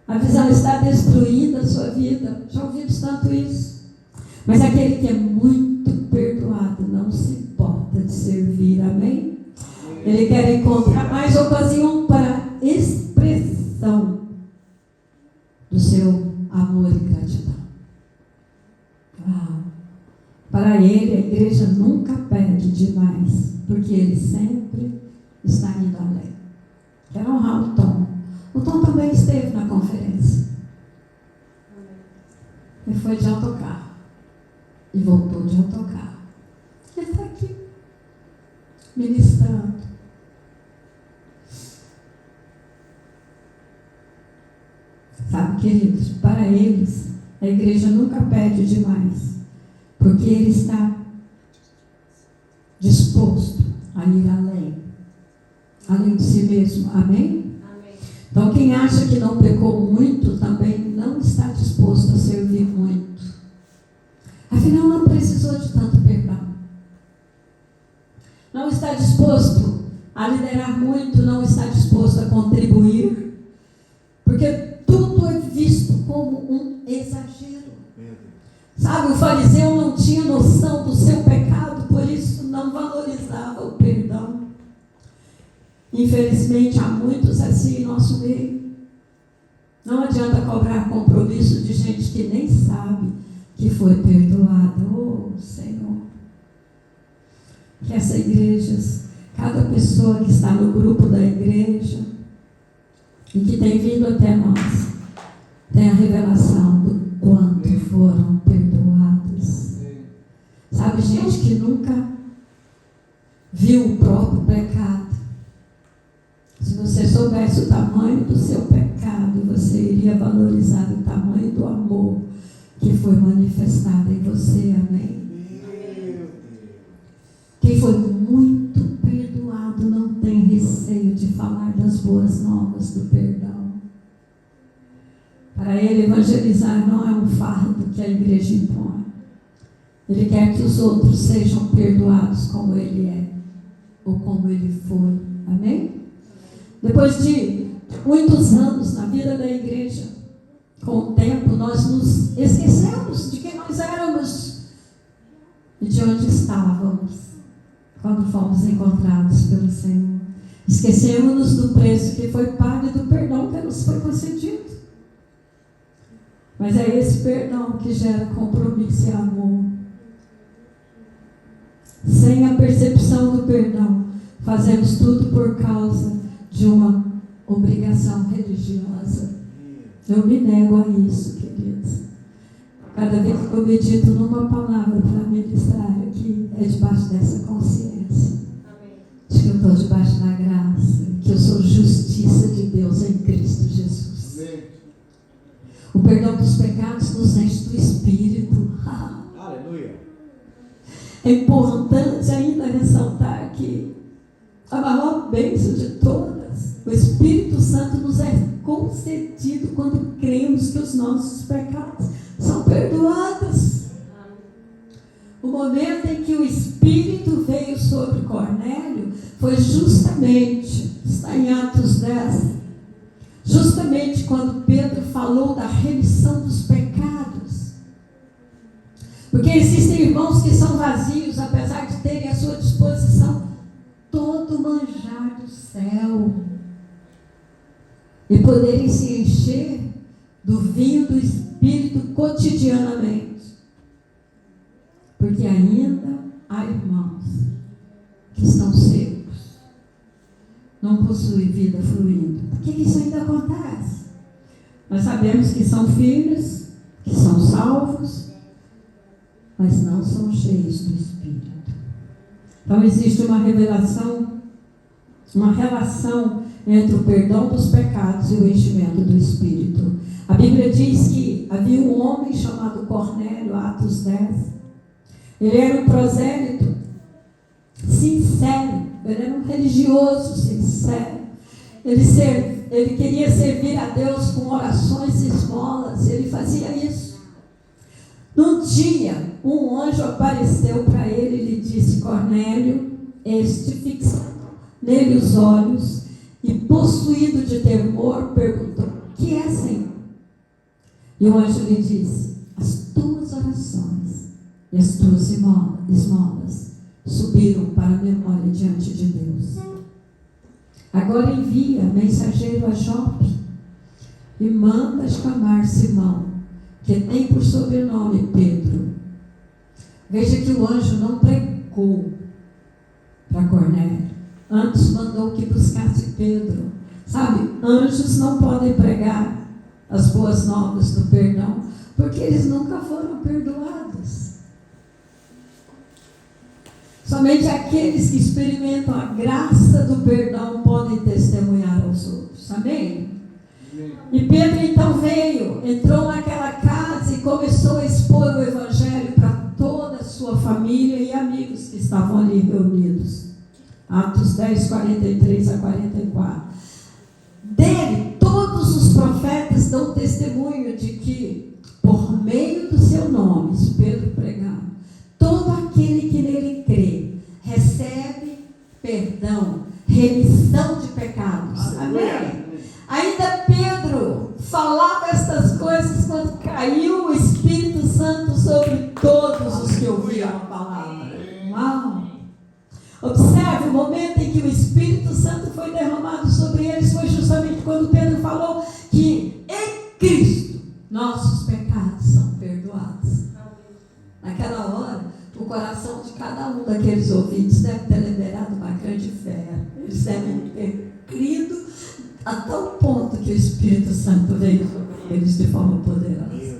A visão está destruindo a sua vida. Já ouvimos tanto isso. Mas aquele que é muito perdoado não se importa de servir. Amém? Ele quer encontrar mais ocasião para expressão do seu amor e gratidão. Uau! Para ele, a igreja nunca pede demais, porque ele sempre está indo além. Quero honrar o Tom. O Tom também esteve na conferência. Ele foi de autocarro e voltou de autocarro. Ele está aqui, ministrando. Sabe, queridos, para eles, a igreja nunca pede demais, porque ele está disposto a ir além de si mesmo. Amém? Amém. Então, quem acha que não pecou muito, também não está disposto a servir muito. Afinal, não precisou de tanto perdão. Não está disposto a liderar muito, não está disposto a contribuir, porque tudo é visto como um exagero. Sabe, o fariseu não tinha noção do seu pecado, por isso não valorizava o perdão. Infelizmente, há muitos assim em nosso meio. Não adianta cobrar compromisso de gente que nem sabe que foi perdoada. Oh, Senhor. Que essa igreja, cada pessoa que está no grupo da igreja e que tem vindo até nós, tem a revelação do quanto foram perdoados. Sabe, gente que nunca viu o próprio pecado. Se você soubesse o tamanho do seu pecado, você iria valorizar o tamanho do amor que foi manifestado em você. Amém? Quem foi muito perdoado não tem receio de falar das boas novas do perdão. Para ele, evangelizar não é um fardo que a igreja impõe. Ele quer que os outros sejam perdoados como ele é, ou como ele foi. Amém? Depois de muitos anos na vida da igreja, com o tempo nós nos esquecemos de quem nós éramos e de onde estávamos quando fomos encontrados pelo Senhor. Esquecemos-nos do preço que foi pago e do perdão que nos foi concedido. Mas é esse perdão que gera compromisso e amor. Sem a percepção do perdão, fazemos tudo por causa de uma obrigação religiosa. Eu me nego a isso, queridos. Cada vez que eu medito numa palavra para ministrar aqui, é debaixo dessa consciência. Amém. De que eu estou debaixo da graça, que eu sou justiça de Deus em Cristo Jesus. Amém. O perdão dos pecados nos enche do Espírito. Aleluia. É importante ainda ressaltar que a maior bênção de todas, o Espírito Santo nos é concedido quando cremos que os nossos pecados são perdoados. O momento em que o Espírito veio sobre Cornélio foi justamente, está em Atos 10, justamente quando Pedro falou da remissão dos pecados. Porque existem irmãos que são vazios, apesar de terem à sua disposição todo o manjar do céu, e poderem se encher do vinho do Espírito cotidianamente. Porque ainda há irmãos que estão secos, não possuem vida fluindo. Por que isso ainda acontece? Nós sabemos que são filhos, que são salvos, mas não são cheios do Espírito. Então existe uma revelação, uma relação entre o perdão dos pecados e o enchimento do Espírito. A Bíblia diz que havia um homem chamado Cornélio, Atos 10. Ele era um prosélito sincero, ele era um religioso sincero. Ele queria servir a Deus com orações e esmolas, ele fazia isso. Num dia, um anjo apareceu para ele e lhe disse: Cornélio, fixando nele os olhos e possuído de temor, perguntou: o que é, Senhor? E o anjo lhe disse: as tuas orações e as tuas esmolas subiram para a memória diante de Deus. Agora envia mensageiro a Jope e manda chamar Simão, que tem por sobrenome Pedro. Veja que o anjo não pregou para Cornélio, antes mandou que buscasse Pedro. Sabe, anjos não podem pregar as boas novas do perdão, porque eles nunca foram perdoados. Somente aqueles que experimentam a graça do perdão podem testemunhar aos outros. Amém? E Pedro então entrou naquela casa e começou a expor o Evangelho para toda a sua família e amigos que estavam ali reunidos. Atos 10, 43 a 44. Dele, todos os profetas dão testemunho de que, por meio do seu nome, Pedro pregando, todo aquele que nele crê, recebe perdão, remissão de pecados. Amém? Ainda Pedro falava estas coisas quando caiu o Espírito Santo sobre todos os que ouviam a palavra. Uau! Observe, o momento em que o Espírito Santo foi derramado sobre eles foi justamente quando Pedro falou que em Cristo nossos pecados são perdoados. Naquela hora, o coração de cada um daqueles ouvintes deve ter liberado uma grande fé. Eles devem ter crido a tal ponto que o Espírito Santo veio sobre eles de forma poderosa.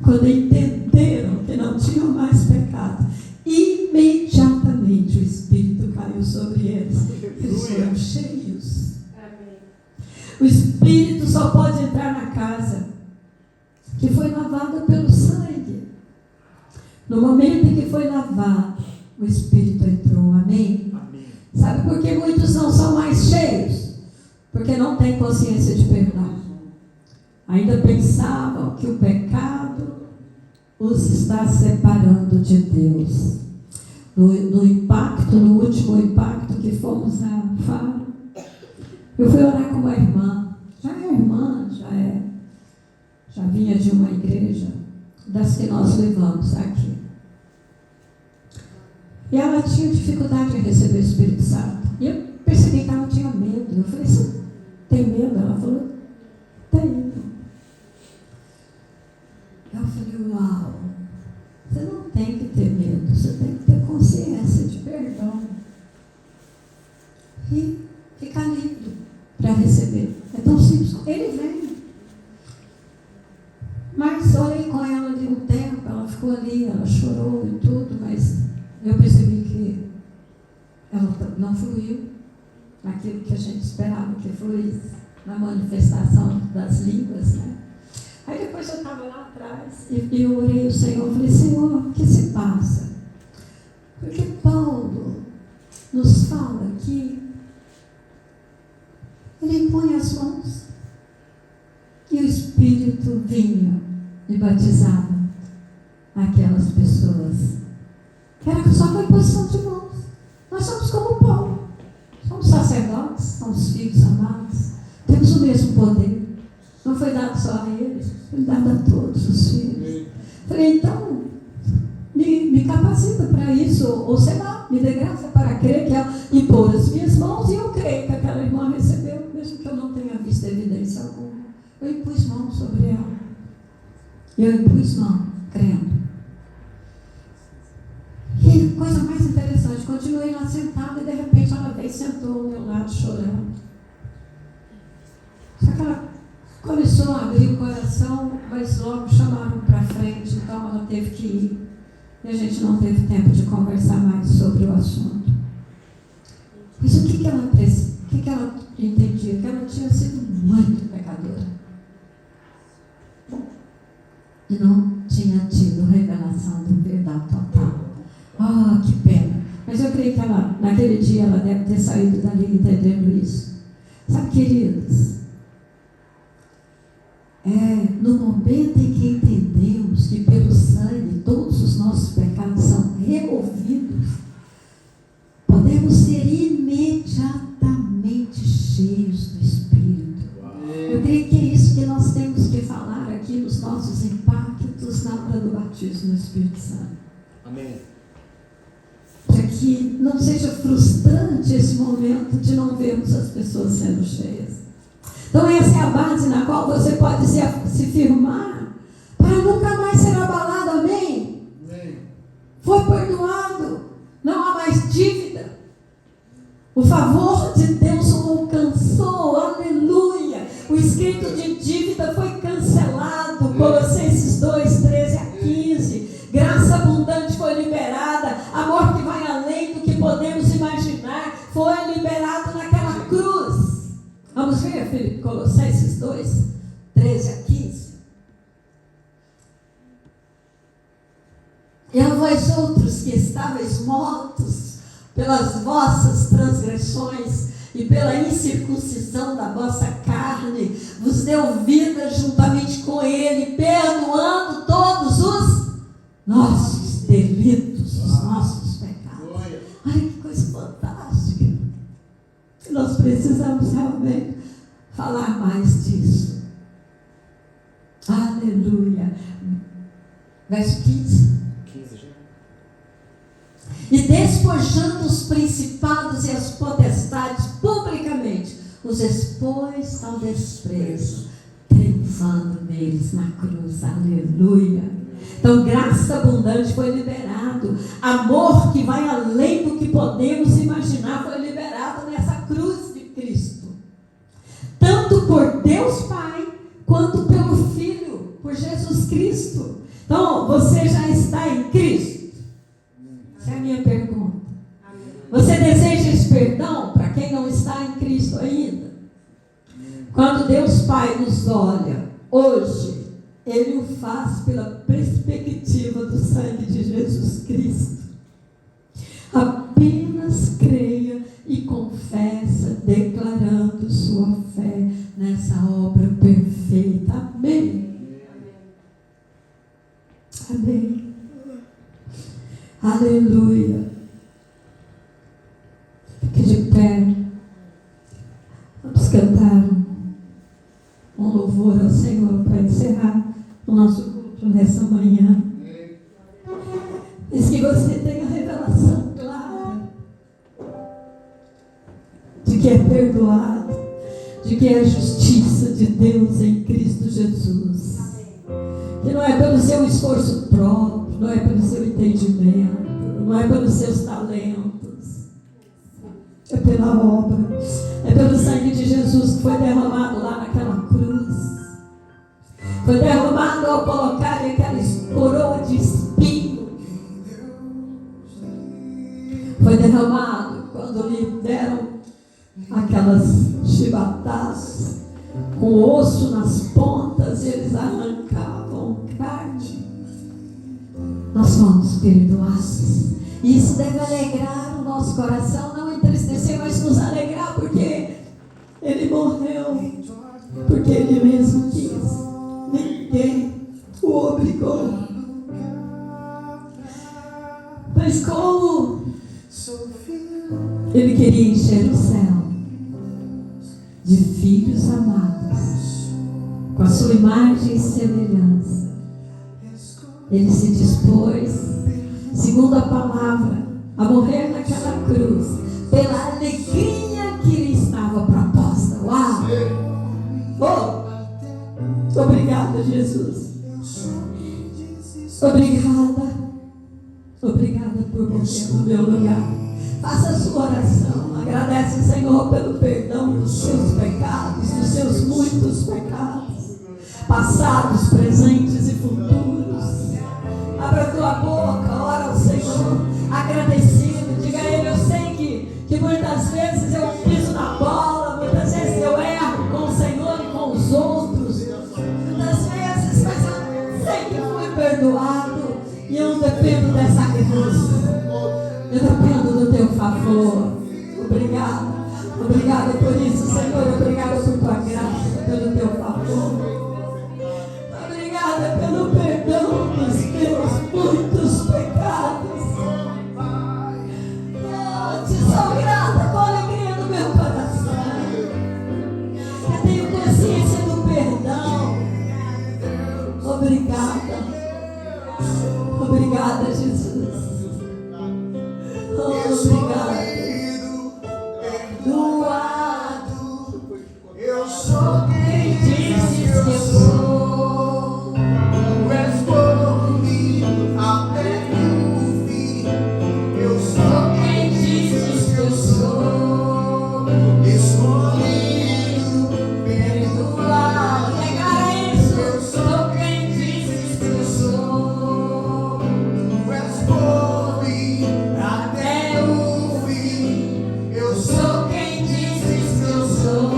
Quando entenderam que não tinham mais pecado, imediatamente o Espírito caiu sobre eles. Eles foram cheios. O Espírito só pode entrar na casa que foi lavada pelo sangue. No momento em que foi lavado, o Espírito entrou. Amém? Amém. Sabe por que muitos não são mais cheios? Porque não têm consciência de perdão. Ainda pensavam que o pecado os está separando de Deus. No último impacto que fomos a Faro, eu fui orar com uma irmã. Já é irmã, já vinha de uma igreja das que nós levamos aqui. E ela tinha dificuldade em receber o Espírito Santo. E eu percebi que ela tinha medo. Eu falei: você tem medo? Ela falou: tenho. Eu falei: uau, você não tem que ter medo, você tem que ter consciência de perdão. E ficar livre para receber. É tão simples. Ele vem. Mas orei com ela ali um tempo, ela ficou ali, ela chorou e tudo, mas eu percebi que ela não fluiu naquilo que a gente esperava que fluísse, na manifestação das línguas, né? Aí depois eu estava lá atrás e eu orei ao Senhor, eu falei: Senhor, o que se passa? Porque Paulo nos fala que ele impõe as mãos e o Espírito vinha e batizava aquelas pessoas. Era só com a imposição de mãos. Nós somos como Paulo. Somos sacerdotes, somos filhos amados. Temos o mesmo poder. Não foi dado só a eles, foi dado a todos os filhos. Falei: então, me capacita para isso, ou sei lá, me dê graça para crer, que é impor as minhas mãos, e eu creio que aquela irmã recebeu, mesmo que eu não tenha visto evidência alguma. Eu impus mão sobre ela. Eu impus mão, crendo. E coisa mais interessante, continuei lá sentada e de repente ela veio e sentou ao meu lado chorando. Só que ela começou a abrir o coração mas logo chamaram para frente, então ela teve que ir. E a gente não teve tempo de conversar mais sobre o assunto. Mas o que ela entendia? Que ela tinha sido muito pecadora. E não tinha tido revelação do perdão total. Ah, que pena. Mas eu creio que ela, naquele dia, ela deve ter saído dali entendendo isso. Sabe, queridos? No momento em que entendemos que pelo sangue todos os nossos pecados são removidos, podemos ser imediatamente cheios do Espírito. Eu creio que é isso que nós temos que falar aqui nos nossos impactos na hora do batismo no Espírito Santo. Amém. Para que não seja frustrante esse momento de não vermos as pessoas sendo cheias. Então essa é a base na qual você pode se firmar para nunca mais ser abalado, amém? Amém. Foi perdoado, não há mais dívida. O favor de Deus o alcançou, aleluia. O escrito de dívida foi cancelado, Colossenses 2, 13 a 15. Graça abundante foi liberada, amor que vai além do que podemos imaginar, foi liberado naquela cruz. Vamos ver, Filipe, Colossenses 2, 13 a 15. E a vós outros que estáveis mortos pelas vossas transgressões e pela incircuncisão da vossa carne, vos deu vida juntamente com ele, perdoando todos os nossos delitos, os nossos pecados. Olha que coisa fantástica. Nós precisamos realmente falar mais disso. Aleluia. Verso 15. E despojando os principados e as potestades publicamente, os expôs ao desprezo, triunfando neles na cruz. Aleluia. Então, graça abundante foi liberado. Amor que vai além do que podemos imaginar foi liberado nessa cruz de Cristo. Tanto por Deus Pai, quanto pelo Filho, por Jesus Cristo. Então, você já está em Cristo? Essa é a minha pergunta. Você deseja esse perdão para quem não está em Cristo ainda? Quando Deus Pai nos olha, hoje, Ele o faz pela perspectiva do sangue de Jesus Cristo. Apenas creia e confessa, declarando sua fé nessa obra perfeita. Amém. Amém. Aleluia. Fique de pé. Vamos cantar um louvor ao Senhor para encerrar o nosso culto nessa manhã. Diz que você tenha a revelação clara de que é perdoado, de que é a justiça de Deus em Cristo Jesus. Que não é pelo seu esforço próprio, não é pelo seu entendimento, não é pelos seus talentos, é pela obra, é pelo sangue de Jesus que foi derramado lá naquela cruz. Foi derramado ao colocarem aquela coroa de espinho. Foi derramado quando lhe deram aquelas chibatadas com osso nas pontas, e eles arrancavam carne. Nós fomos perdoados. E isso deve alegrar o nosso coração, não entristecer, mas nos alegrar, porque Ele morreu, porque Ele mesmo quis. Ninguém o obrigou. Mas como Ele queria encher o céu de filhos amados, com a sua imagem e semelhança, Ele se dispôs, segundo a palavra, a morrer naquela cruz, pela alegria que lhe estava proposta. Uau! Oh! Obrigada, Jesus. Obrigada. Obrigada por morrer no meu lugar. Faça a sua oração. Agradece o Senhor pelo perdão dos seus pecados, dos seus muitos pecados. passados, presentes e futuros. Abra a tua boca, ora ao Senhor, agradecido. Diga a Ele: eu sei que muitas vezes eu piso na bola, muitas vezes eu erro com o Senhor e com os outros, muitas vezes, mas eu sei que fui perdoado e eu não dependo dessa graça, eu dependo do teu favor. Obrigada. Obrigada por isso, Senhor. Obrigada por tua graça, pelo teu favor. Obrigada pelo perdão dos meus muitos pecados. Oh, te sou grata com a alegria do meu coração. Eu tenho consciência do perdão. Obrigada. Obrigada, Jesus. Oh, obrigada. Eu sou quem dizes que eu sou. Tu és por mim até o fim. Eu sou quem dizes que eu sou. Escolhido, perdoado. Pegar isso. Eu sou quem dizes que eu sou. Tu és por mim até o fim. Eu sou quem dizes que eu sou.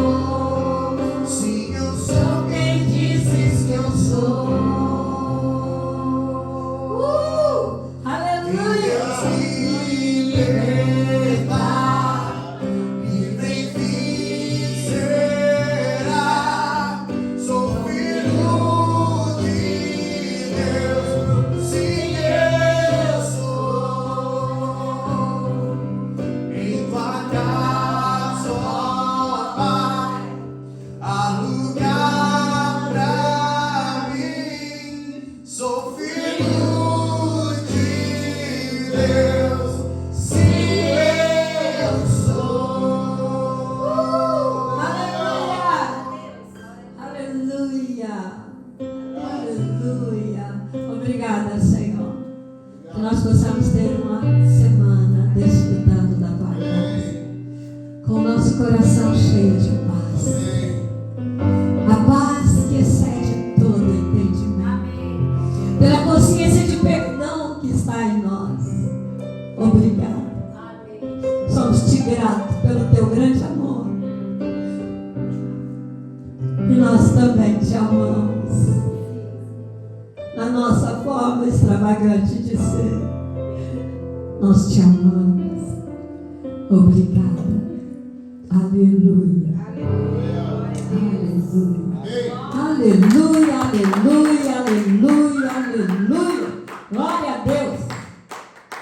Obrigada, Senhor, que nós possamos ter uma semana desfrutando da tua graça, com o nosso coração cheio de paz, a paz que excede todo entendimento, pela consciência de perdão que está em nós. Obrigada. Somos te gratos pelo teu grande amor e nós também te amamos. Na nossa forma extravagante de ser, nós te amamos. Obrigada. Aleluia. Aleluia. Aleluia, aleluia, aleluia, aleluia. Glória a Deus.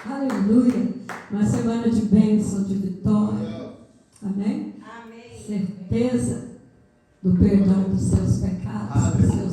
Aleluia. Uma semana de bênção, de vitória. Amém? Amém. Certeza do perdão dos seus pecados, dos seus